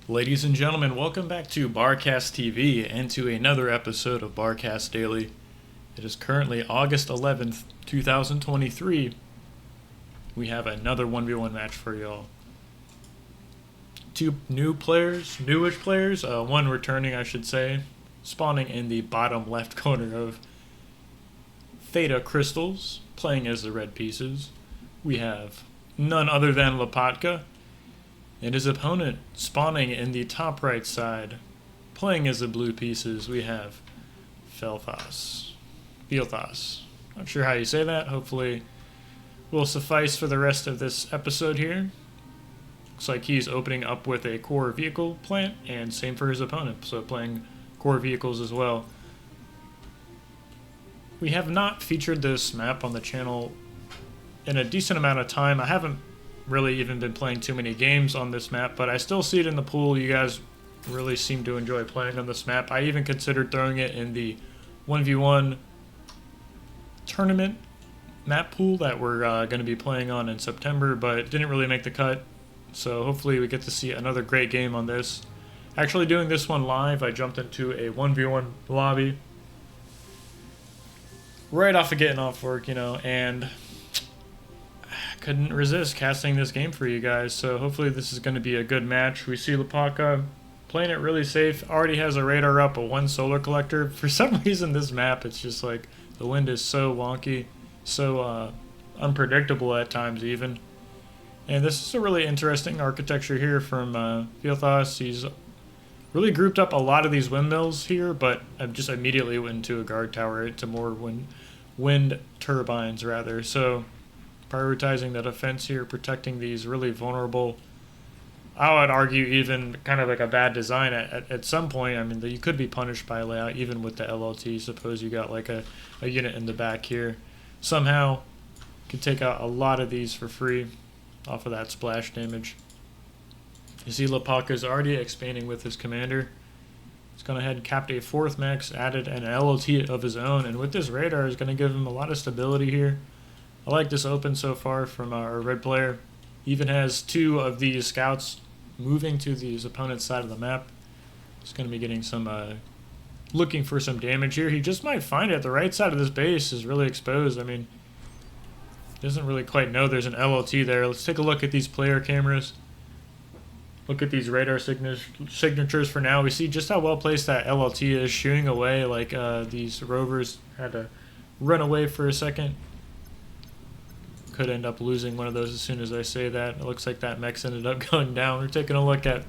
Ladies and gentlemen, welcome back to Barcast TV and to another episode of Barcast Daily. It is currently August 11th, 2023. We have another 1v1 match for y'all. Two newish players, one returning I should say, spawning in the bottom left corner of Theta crystals, playing as the red pieces. We have none other than Lopatka, and his opponent spawning in the top right side, playing as the blue pieces. We have Fealthas. Not sure how you say that. Hopefully will suffice for the rest of this episode here. Looks like he's opening up with a core vehicle plant, and same for his opponent, so playing core vehicles as well. We have not featured this map on the channel in a decent amount of time. I haven't really even been playing too many games on this map, but I still see it in the pool. You guys really seem to enjoy playing on this map. I even considered throwing it in the 1v1 tournament map pool that we're going to be playing on in September, but it didn't really make the cut. So hopefully we get to see another great game on this. Actually doing this one live, I jumped into a 1v1 lobby right off of getting off work, and couldn't resist casting this game for you guys. So hopefully this is going to be a good match. We see Lopatka playing it really safe, already has a radar up, a one solar collector. For some reason this map, it's just like the wind is so wonky, so unpredictable at times even. And this is a really interesting architecture here from Fealthas. He's really grouped up a lot of these windmills here, but I've just immediately went into a guard tower, to more wind turbines rather. So prioritizing the defense here, protecting these really vulnerable, I would argue even kind of like a bad design at some point. I mean, you could be punished by layout even with the LLT. Suppose you got like a unit in the back here. Somehow could take out a lot of these for free off of that splash damage. You see Lopatka is already expanding with his commander. He's gone ahead and capped a 4th max, added an LLT of his own, and with this radar is going to give him a lot of stability here. I like this open so far from our red player. Even has 2 of these scouts moving to his opponent's side of the map. He's going to be getting some, looking for some damage here. He just might find it. The right side of this base is really exposed. I mean, doesn't really quite know there's an LLT there. Let's take a look at these player cameras. Look at these radar signatures for now. We see just how well placed that LLT is, shooing away like these rovers had to run away for a second. Could end up losing one of those as soon as I say that. It looks like that mech's ended up going down. We're taking a look at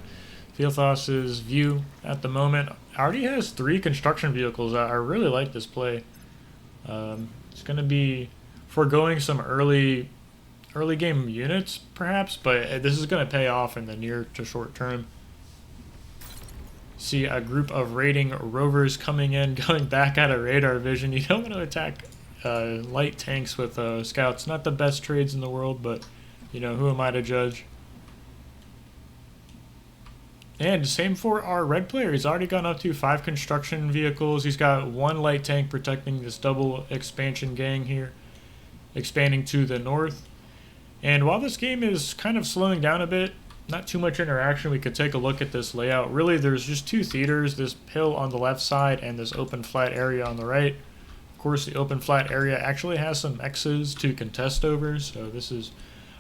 Fealthas' view at the moment. Already has 3 construction vehicles. I really like this play. It's going to be foregoing some early game units perhaps, but this is going to pay off in the near to short term. See a group of raiding rovers coming in, going back out of radar vision. You don't want to attack light tanks with scouts. Not the best trades in the world, but who am I to judge? And same for our red player. He's already gone up to 5 construction vehicles. He's got 1 light tank protecting this double expansion gang here, expanding to the north. And while this game is kind of slowing down a bit, not too much interaction, we could take a look at this layout. Really, there's just 2 theaters, this hill on the left side and this open flat area on the right. Of course, the open flat area actually has some X's to contest over, so this is,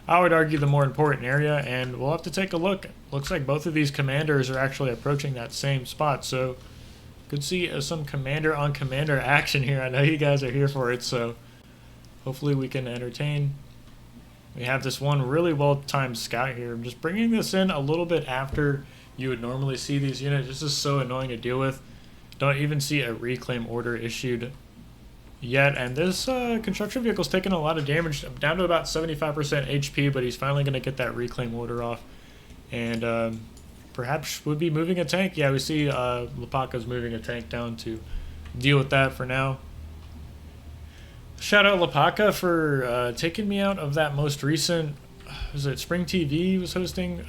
I would argue, the more important area, and we'll have to take a look. Looks like both of these commanders are actually approaching that same spot, so could see some commander on commander action here. I know you guys are here for it, so hopefully we can entertain. We have this one really well-timed scout here. I'm just bringing this in a little bit after you would normally see these units. This is so annoying to deal with. Don't even see a reclaim order issued yet, and this construction vehicle's taking a lot of damage, down to about 75% HP, but he's finally going to get that reclaim order off, and perhaps would be moving a tank. Yeah, we see Lopatka's moving a tank down to deal with that for now. Shout out Lopatka for taking me out of that most recent, was it Spring TV was hosting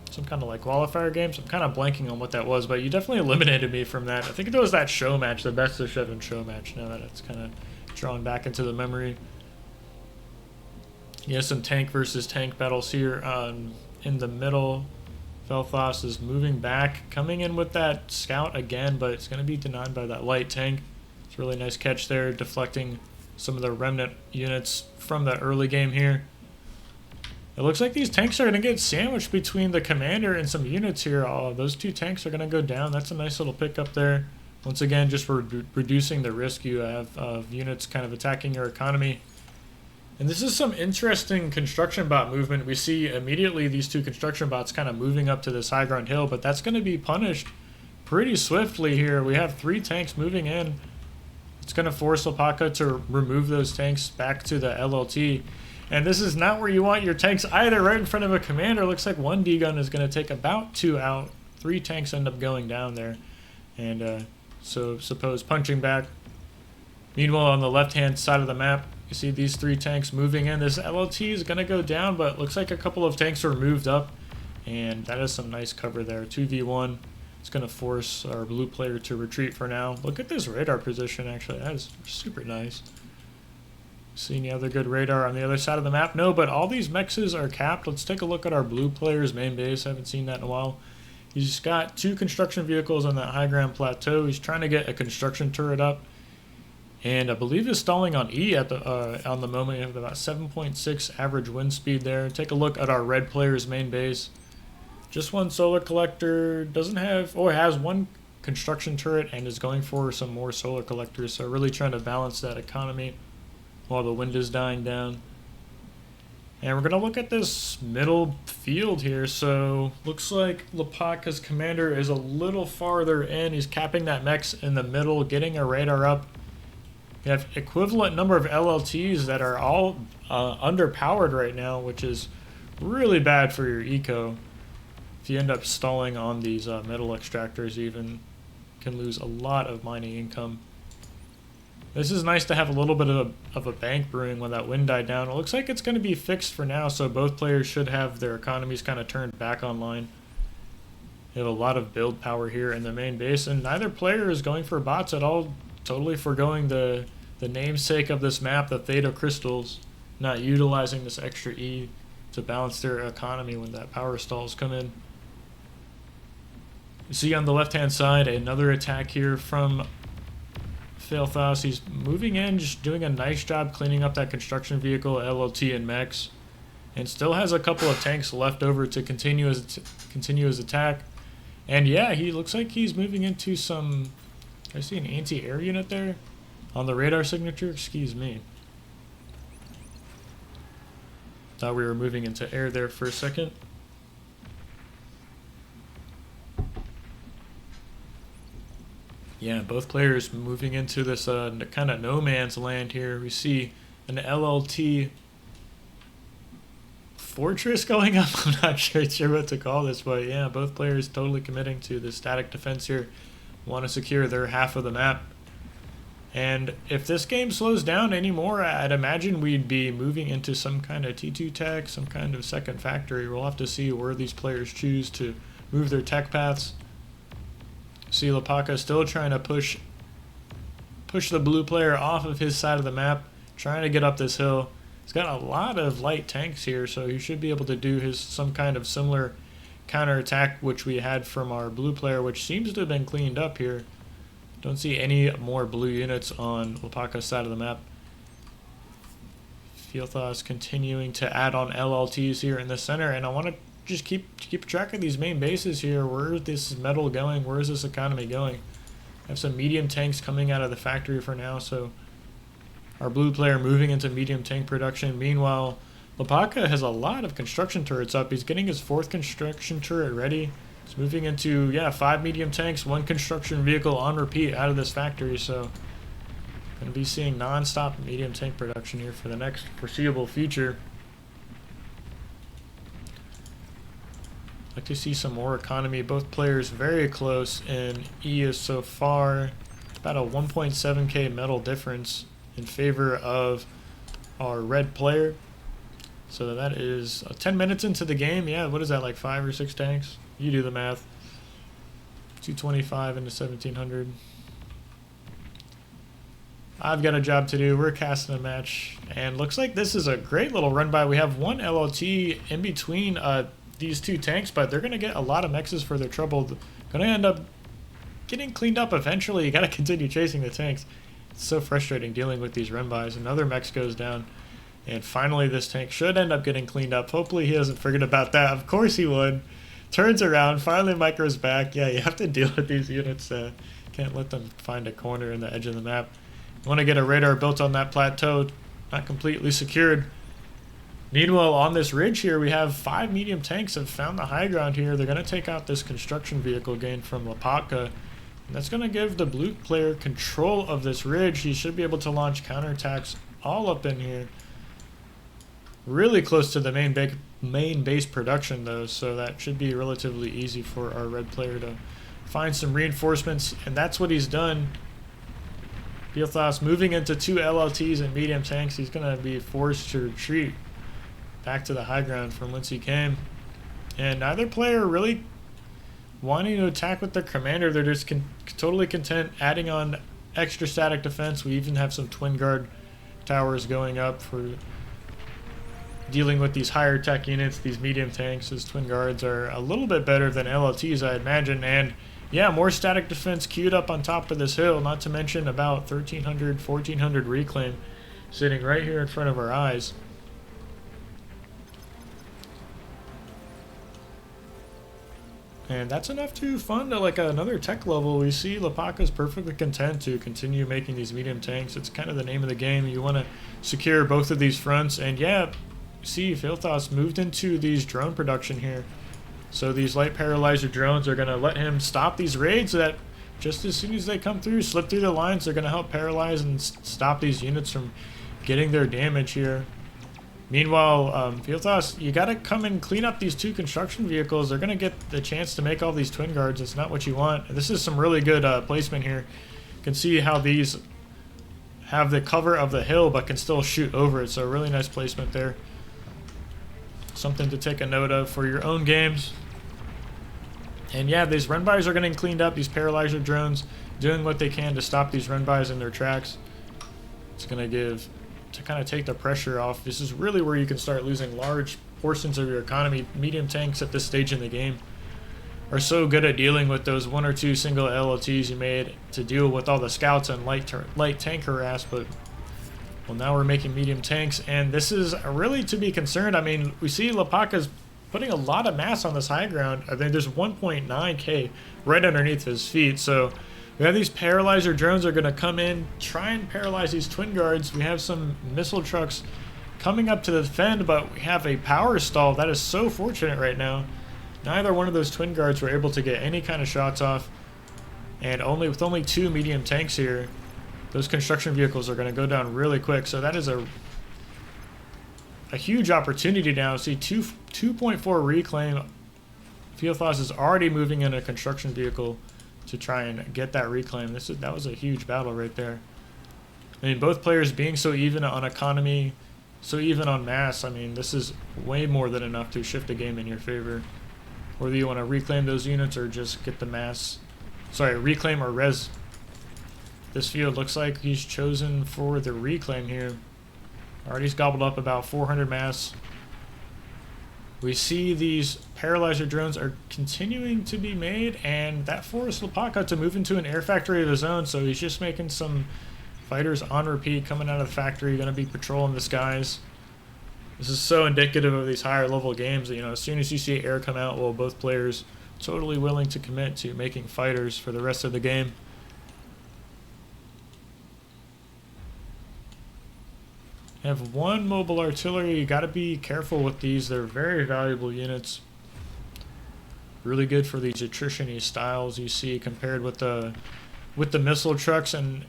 some kind of like qualifier games. I'm kind of blanking on what that was, but you definitely eliminated me from that. I think it was that show match, the best of 7 show match, now that it's kind of drawn back into the memory. You have some tank versus tank battles here in the middle. Fealthas is moving back, coming in with that scout again, but it's going to be denied by that light tank. It's a really nice catch there, deflecting some of the remnant units from the early game here. It looks like these tanks are going to get sandwiched between the commander and some units here. Oh, those two tanks are going to go down. That's a nice little pickup there. Once again, just reducing the risk you have of units kind of attacking your economy. And this is some interesting construction bot movement. We see immediately these two construction bots kind of moving up to this high ground hill, but that's going to be punished pretty swiftly here. We have 3 tanks moving in. It's going to force Lepaka to remove those tanks back to the LLT. And this is not where you want your tanks either, right in front of a commander. Looks like 1 D-gun is going to take about 2 out. 3 tanks end up going down there. And so suppose punching back. Meanwhile, on the left-hand side of the map, you see these 3 tanks moving in. This LLT is going to go down, but looks like a couple of tanks are moved up. And that is some nice cover there. 2v1. It's going to force our blue player to retreat for now. Look at this radar position, actually. That is super nice. See any other good radar on the other side of the map? No, but all these mexes are capped. Let's take a look at our blue player's main base. Haven't seen that in a while. He's got 2 construction vehicles on that high ground plateau. He's trying to get a construction turret up. And I believe is stalling on E at the on the moment. We have about 7.6 average wind speed there. Take a look at our red player's main base. Just 1 solar collector. Doesn't have, or has 1 construction turret and is going for some more solar collectors. So really trying to balance that economy while the wind is dying down. And we're going to look at this middle field here. So looks like Lepaka's commander is a little farther in. He's capping that mechs in the middle, getting a radar up. You have equivalent number of LLTs that are all underpowered right now, which is really bad for your eco. If you end up stalling on these metal extractors, even can lose a lot of mining income. This is nice to have a little bit of a bank brewing when that wind died down. It looks like it's going to be fixed for now, so both players should have their economies kind of turned back online. They have a lot of build power here in the main base, and neither player is going for bots at all, totally foregoing the namesake of this map, the Theta crystals, not utilizing this extra E to balance their economy when that power stalls come in. You see on the left-hand side another attack here from Fealthas. He's moving in, just doing a nice job cleaning up that construction vehicle, LLT, and mechs, and still has a couple of tanks left over to continue his attack. And yeah, he looks like he's moving into some. I see an anti-air unit there on the radar signature. Excuse me. Thought we were moving into air there for a second. Yeah, both players moving into this kind of no man's land here. We see an LLT fortress going up. I'm not sure what to call this, but yeah, both players totally committing to the static defense here. Want to secure their half of the map. And if this game slows down anymore, I'd imagine we'd be moving into some kind of T2 tech, some kind of second factory. We'll have to see where these players choose to move their tech paths. See Lepaka still trying to push the blue player off of his side of the map, trying to get up this hill. He's got a lot of light tanks here, so he should be able to do some kind of similar counterattack which we had from our blue player, which seems to have been cleaned up here. Don't see any more blue units on Lepaka's side of the map. Fealthas continuing to add on LLTs here in the center, and I want to just keep track of these main bases here. Where is this metal going? Where is this economy going? I have some medium tanks coming out of the factory for now, so our blue player moving into medium tank production. Meanwhile, Lepaka has a lot of construction turrets up. He's getting his 4th construction turret ready. He's moving into, 5 medium tanks, 1 construction vehicle on repeat out of this factory, so going to be seeing non-stop medium tank production here for the next foreseeable future. Like to see some more economy. Both players very close, and E is so far about a 1.7k metal difference in favor of our red player. So that is 10 minutes into the game. Yeah, what is that, like 5 or 6 tanks? You do the math. 225 into 1700. I've got a job to do. We're casting a match, and looks like this is a great little run by. We have 1 LLT in between these two tanks, but they're going to get a lot of mexes for their trouble. Going to end up getting cleaned up eventually. You got to continue chasing the tanks. It's so frustrating dealing with these run-bys. Another mex goes down. And finally, this tank should end up getting cleaned up. Hopefully he hasn't forgot about that. Of course he would. Turns around, finally micros back. Yeah, you have to deal with these units. Can't let them find a corner in the edge of the map. You want to get a radar built on that plateau. Not completely secured. Meanwhile, on this ridge here, we have 5 medium tanks have found the high ground here. They're going to take out this construction vehicle gained from Lapaka. And that's going to give the blue player control of this ridge. He should be able to launch counterattacks all up in here. Really close to the main base production, though, so that should be relatively easy for our red player to find some reinforcements, and that's what he's done. Fealthas moving into 2 LLTs and medium tanks. He's going to be forced to retreat back to the high ground from whence he came. And neither player really wanting to attack with their commander. They're just totally content adding on extra static defense. We even have some twin guard towers going up for dealing with these higher tech units, these medium tanks. His twin guards are a little bit better than LLTs, I imagine. And yeah, more static defense queued up on top of this hill, not to mention about 1,300, 1,400 reclaim sitting right here in front of our eyes. And that's enough to fund like another tech level. We see Lapaka's perfectly content to continue making these medium tanks. It's kind of the name of the game. You want to secure both of these fronts. And yeah, see Fealthas moved into these drone production here. So these light paralyzer drones are going to let him stop these raids that just as soon as they come through, slip through the lines, they're going to help paralyze and stop these units from getting their damage here. Meanwhile, Fealthas, you got to come and clean up these 2 construction vehicles. They're going to get the chance to make all these twin guards. It's not what you want. This is some really good placement here. You can see how these have the cover of the hill but can still shoot over it. So really nice placement there. Something to take a note of for your own games. And yeah, these run-bys are getting cleaned up. These paralyzer drones doing what they can to stop these run-bys in their tracks. It's going to kind of take the pressure off. This is really where you can start losing large portions of your economy. Medium tanks at this stage in the game are so good at dealing with those 1 or 2 single LLTs you made to deal with all the scouts and light tank harass, but well, now we're making medium tanks, and this is really to be concerned. I mean, we see Lapaka's putting a lot of mass on this high ground. I think there's 1.9k right underneath his feet, so we have these paralyzer drones are going to come in, try and paralyze these twin guards. We have some missile trucks coming up to defend, but we have a power stall. That is so fortunate right now. Neither one of those twin guards were able to get any kind of shots off, and with only 2 medium tanks here, those construction vehicles are going to go down really quick. So that is a huge opportunity now. See, 2.4 reclaim. Fealthas is already moving in a construction vehicle to try and get that reclaim. That was a huge battle right there. I mean, both players being so even on economy, so even on mass. I mean, this is way more than enough to shift the game in your favor. Whether you want to reclaim those units or just get the mass. Sorry, reclaim or res. This field looks like he's chosen for the reclaim here. Already gobbled up about 400 mass. We see these paralyzer drones are continuing to be made, and that forced Lapaka to move into an air factory of his own, so he's just making some fighters on repeat coming out of the factory, going to be patrolling the skies. This is so indicative of these higher level games that, you know, as soon as you see air come out, well, both players totally willing to commit to making fighters for the rest of the game. Have 1 mobile artillery. You got to be careful with these. They're very valuable units. Really good for these attrition-y styles you see compared with the missile trucks. And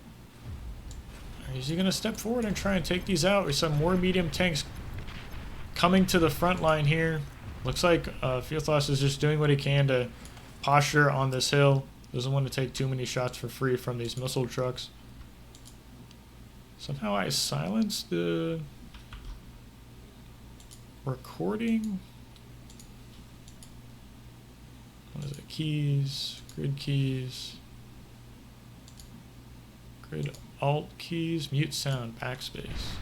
is he going to step forward and try and take these out? We saw more medium tanks coming to the front line here. Looks like Fealthas is just doing what he can to posture on this hill. Doesn't want to take too many shots for free from these missile trucks. Somehow I silenced the recording. What is it? Keys, grid alt keys, mute sound, backspace.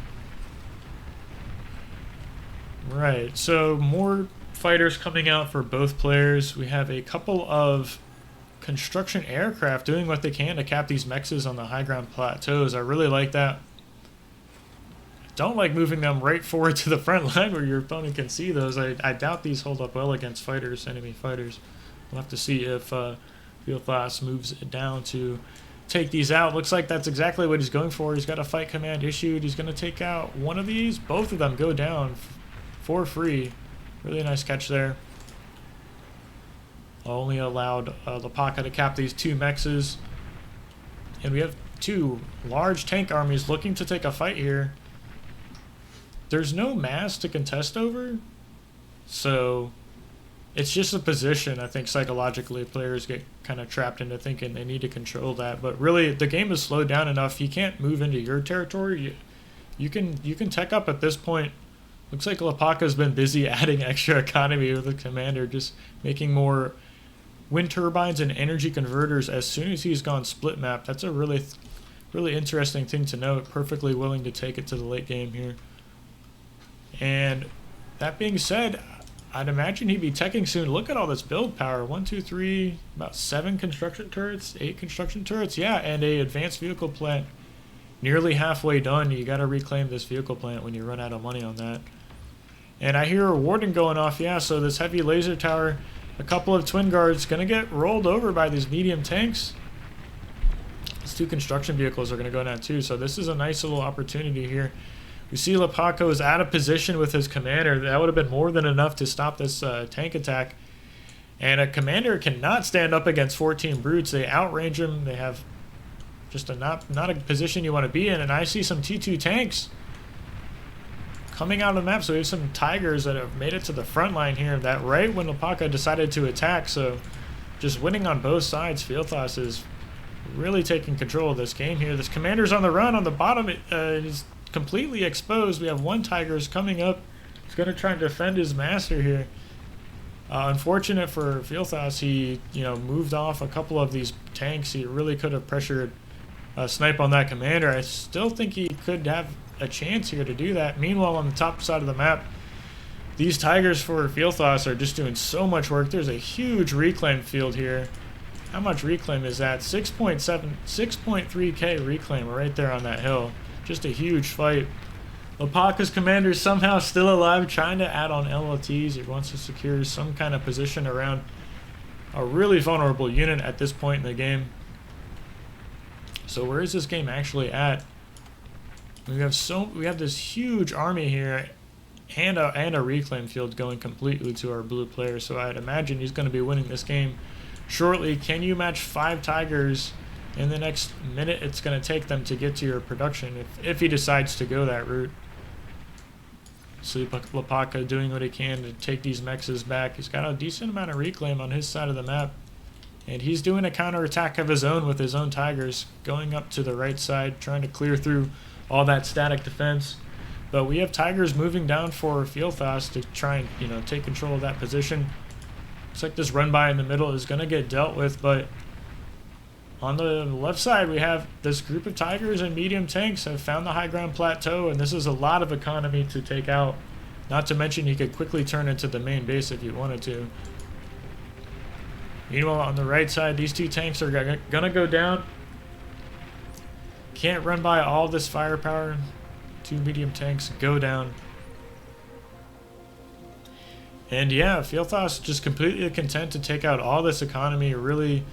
Right, so more fighters coming out for both players. We have a couple of construction aircraft doing what they can to cap these mexes on the high ground plateaus. I really like that. Don't like moving them right forward to the front line where your opponent can see those. I doubt these hold up well against fighters, enemy fighters. We'll have to see if Fealthas moves down to take these out. Looks like that's exactly what he's going for. He's got a fight command issued. He's going to take out one of these. Both of them go down for free. Really nice catch there. Only allowed Lepaka to cap these 2 mexes. And we have 2 large tank armies looking to take a fight here. There's no mass to contest over, so it's just a position. I think psychologically players get kind of trapped into thinking they need to control that. But really, the game is slowed down enough. He can't move into your territory. You can tech up at this point. Looks like Lepaka's been busy adding extra economy with the commander, just making more wind turbines and energy converters as soon as he's gone split map. That's a really interesting thing to note. Perfectly willing to take it to the late game here. And that being said, I'd imagine he'd be teching soon. Look at all this build power. 1, 2, 3, about 7 construction turrets, 8 construction turrets. Yeah, and a advanced vehicle plant nearly halfway done. You got to reclaim this vehicle plant when you run out of money on that. And I hear a warden going off. Yeah, so this heavy laser tower, a couple of twin guards, going to get rolled over by these medium tanks. These 2 construction vehicles are going to go down too. So this is a nice little opportunity here. We see Lepaka is out of position with his commander. That would have been more than enough to stop this tank attack. And a commander cannot stand up against 14 brutes. They outrange him. They have just not a position you want to be in. And I see some T2 tanks coming out of the map. So we have some Tigers that have made it to the front line here. That right when Lepaka decided to attack. So just winning on both sides. Fealthas is really taking control of this game here. This commander's on the run. On the bottom, he's completely exposed. We have 1 Tigers coming up. He's going to try and defend his master here. Unfortunate for Fealthas, he moved off a couple of these tanks. He really could have pressured a snipe on that commander. I still think he could have a chance here to do that. Meanwhile, on the top side of the map, these Tigers for Fealthas are just doing so much work. There's a huge reclaim field here. How much reclaim is that? 6.3k reclaim right there on that hill. Just a huge fight. Lepaka's commander is somehow still alive, trying to add on LLTs. He wants to secure some kind of position around a really vulnerable unit at this point in the game. So where is this game actually at? We have this huge army here, and a reclaim field going completely to our blue player. So I'd imagine he's going to be winning this game shortly. Can you match 5 Tigers? In the next minute, it's going to take them to get to your production if he decides to go that route. So Lepaka doing what he can to take these mexes back. He's got a decent amount of reclaim on his side of the map. And he's doing a counterattack of his own with his own Tigers, going up to the right side, trying to clear through all that static defense. But we have Tigers moving down for Fealthas to try and take control of that position. Looks like this run by in the middle is going to get dealt with, but on the left side, we have this group of Tigers and medium tanks have found the high ground plateau, and this is a lot of economy to take out. Not to mention he could quickly turn into the main base if he wanted to. Meanwhile, on the right side, these 2 tanks are going to go down. Can't run by all this firepower. 2 medium tanks go down. And yeah, Fealthas just completely content to take out all this economy, really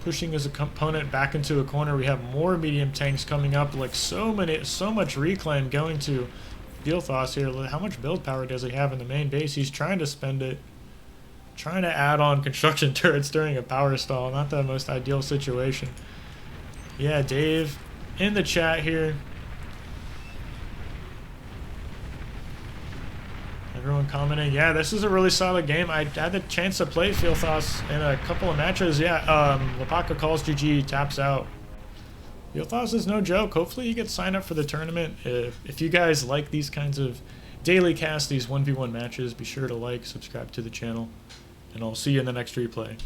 pushing his opponent back into a corner. We have more medium tanks coming up, like so much reclaim going to Fealthas here. How much build power does he have in the main base? He's trying to spend it, trying to add on construction turrets during a power stall. Not the most ideal situation. Yeah, Dave in the chat here. Everyone commenting, yeah, this is a really solid game. I had the chance to play Fealthas in a couple of matches. Yeah, Lepaka calls GG, taps out. Fealthas is no joke. Hopefully he gets signed up for the tournament. If you guys like these kinds of daily casts, these 1v1 matches, be sure to like, subscribe to the channel, and I'll see you in the next replay.